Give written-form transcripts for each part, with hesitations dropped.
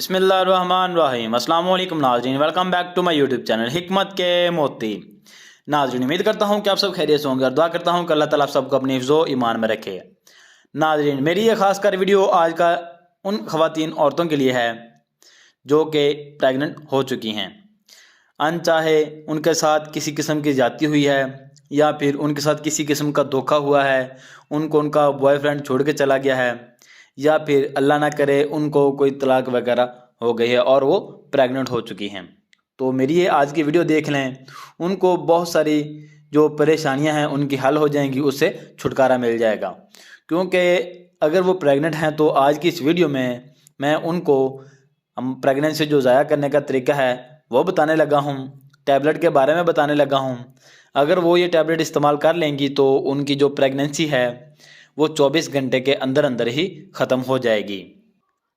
बिस्मिल्लाहिर्रहमानिर्रहीम। अस्सलाम वालेकुम नाज़रीन, welcome back to my YouTube channel Hikmat ke मोती। नाज़रीन, उम्मीद करता हूँ कि आप सब खैरियत से होंगे और दुआ करता हूँ कि अल्लाह ताला आप सबको अपने हिफ्ज़ो ईमान में रखे। नाज़रीन, मेरी ये खासकर वीडियो आज का उन ख़वातीन औरतों के लिए है जो कि प्रेग्नेंट हो चुकी हैं, अनचाहे उनके साथ किसी किस्म की ज़्यादती हुई है या फिर उनके साथ किसी किस्म का धोखा हुआ है, उनको उनका बॉयफ्रेंड छोड़ के चला गया है, या फिर अल्लाह ना करे उनको कोई तलाक वगैरह हो गई है और वो प्रेग्नेंट हो चुकी हैं। तो मेरी ये आज की वीडियो देख लें, उनको बहुत सारी जो परेशानियां हैं उनकी हल हो जाएंगी, उससे छुटकारा मिल जाएगा। क्योंकि अगर वो प्रेग्नेंट हैं तो आज की इस वीडियो में मैं उनको प्रेगनेंसी जो ज़ाया करने का तरीका है वो बताने लगा हूँ, टैबलेट के बारे में बताने लगा हूँ। अगर वो ये टैबलेट इस्तेमाल कर लेंगी तो उनकी जो प्रेगनेंसी है वो 24 घंटे के अंदर अंदर ही ख़त्म हो जाएगी।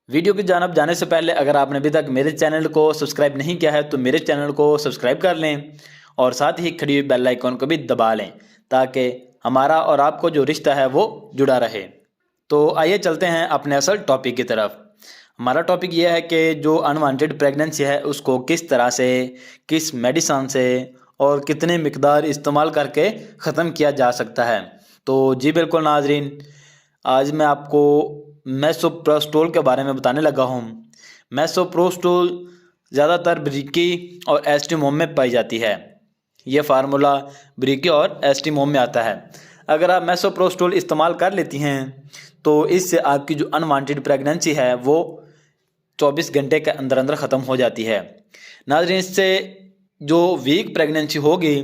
वीडियो की जानब जाने से पहले अगर आपने अभी तक मेरे चैनल को सब्सक्राइब नहीं किया है तो मेरे चैनल को सब्सक्राइब कर लें और साथ ही खड़ी हुई बेल आइकन को भी दबा लें ताकि हमारा और आपको जो रिश्ता है वो जुड़ा रहे। तो आइए चलते हैं अपने असल टॉपिक की तरफ। हमारा टॉपिक यह है कि जो अनवांटेड प्रेगनेंसी है उसको किस तरह से, किस मेडिसन से और कितने मिकदार इस्तेमाल करके ख़त्म किया जा सकता है। तो जी बिल्कुल नाजरीन, आज मैं आपको मेसोप्रोस्टोल के बारे में बताने लगा हूँ। मेसोप्रोस्टोल ज़्यादातर ब्रीकी और एस्टिमोम में पाई जाती है। ये फार्मूला ब्रीकी और एस्टिमोम में आता है। अगर आप मेसोप्रोस्टोल इस्तेमाल कर लेती हैं तो इससे आपकी जो अनवांटेड प्रेगनेंसी है वो 24 घंटे के अंदर अंदर ख़त्म हो जाती है। नाज़रीन, इससे जो वीक प्रेगनेंसी होगी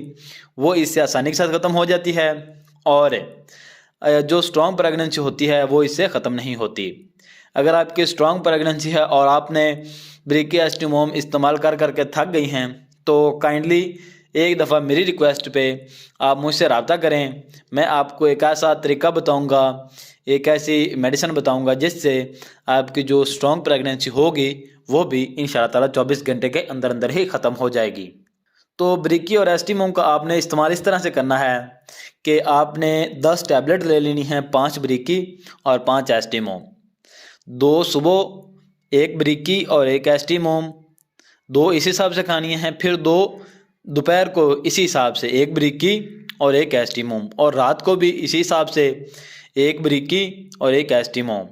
वो इससे आसानी के साथ ख़त्म हो जाती है और जो स्ट्रॉन्ग प्रेगनेंसी होती है वो इससे ख़त्म नहीं होती। अगर आपकी स्ट्रॉन्ग प्रेगनेंसी है और आपने ब्रीकी एस्टिमोम इस्तेमाल कर करके थक गई हैं तो काइंडली एक दफ़ा मेरी रिक्वेस्ट पे आप मुझसे रब्ता करें। मैं आपको एक ऐसा तरीका बताऊंगा, एक ऐसी मेडिसिन बताऊंगा जिससे आपकी जो स्ट्रॉन्ग प्रेगनेंसी होगी वो भी इंशाअल्लाह ताला 24 घंटे के अंदर अंदर ही ख़त्म हो जाएगी। तो ब्रीकी और एस्टिमोम का आपने इस्तेमाल इस तरह से करना है कि आपने 10 टैबलेट ले लेनी है, 5 ब्रीकी और 5 एस्टिमोम। 2 सुबह, 1 ब्रीकी और 1 एस्टिमोम, 2 इस हिसाब से खानी है। फिर 2 दोपहर को इसी हिसाब से 1 ब्रीकी और 1 एस्टिमोम, और रात को भी इसी हिसाब से 1 ब्रीकी और 1 एस्टिमोम।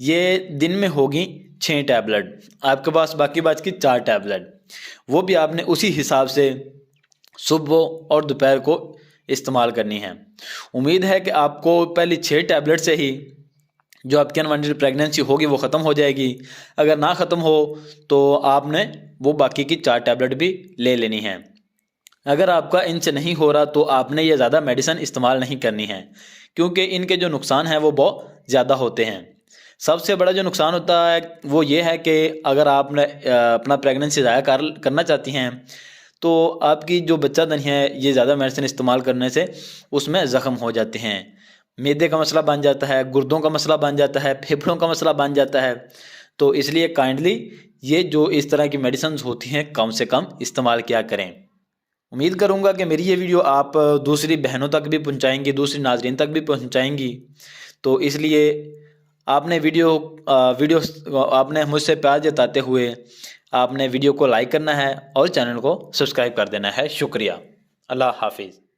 ये दिन में होगी 6 टैबलेट, आपके पास बाकी बच की 4 टैबलेट, वो भी आपने उसी हिसाब से सुबह और दोपहर को इस्तेमाल करनी है। उम्मीद है कि आपको पहली 6 टैबलेट से ही जो आपकी अनवांटेड प्रेगनेंसी होगी वो ख़त्म हो जाएगी। अगर ना ख़त्म हो तो आपने वो बाकी की 4 टैबलेट भी ले लेनी है। अगर आपका इनसे नहीं हो रहा तो आपने ये ज़्यादा मेडिसिन इस्तेमाल नहीं करनी है, क्योंकि इनके जो नुकसान हैं वो बहुत ज़्यादा होते हैं। सबसे बड़ा जो नुकसान होता है वो ये है कि अगर आपने अपना प्रेगनेंसी ज़ाया करना चाहती हैं तो आपकी जो बच्चा धन है ये ज़्यादा मेडिसिन इस्तेमाल करने से उसमें ज़ख्म हो जाते हैं, मैदे का मसला बन जाता है, गुर्दों का मसला बन जाता है, फेफड़ों का मसला बन जाता है। तो इसलिए काइंडली ये जो इस तरह की मेडिसिन होती हैं कम से कम इस्तेमाल किया करें। उम्मीद करूँगा कि मेरी ये वीडियो आप दूसरी बहनों तक भी पहुँचाएँगी, दूसरी नाजरीन तक भी पहुँचाएँगी। तो इसलिए आपने आपने मुझसे प्यार जताते हुए आपने वीडियो को लाइक करना है और चैनल को सब्सक्राइब कर देना है। शुक्रिया। अल्लाह हाफिज़।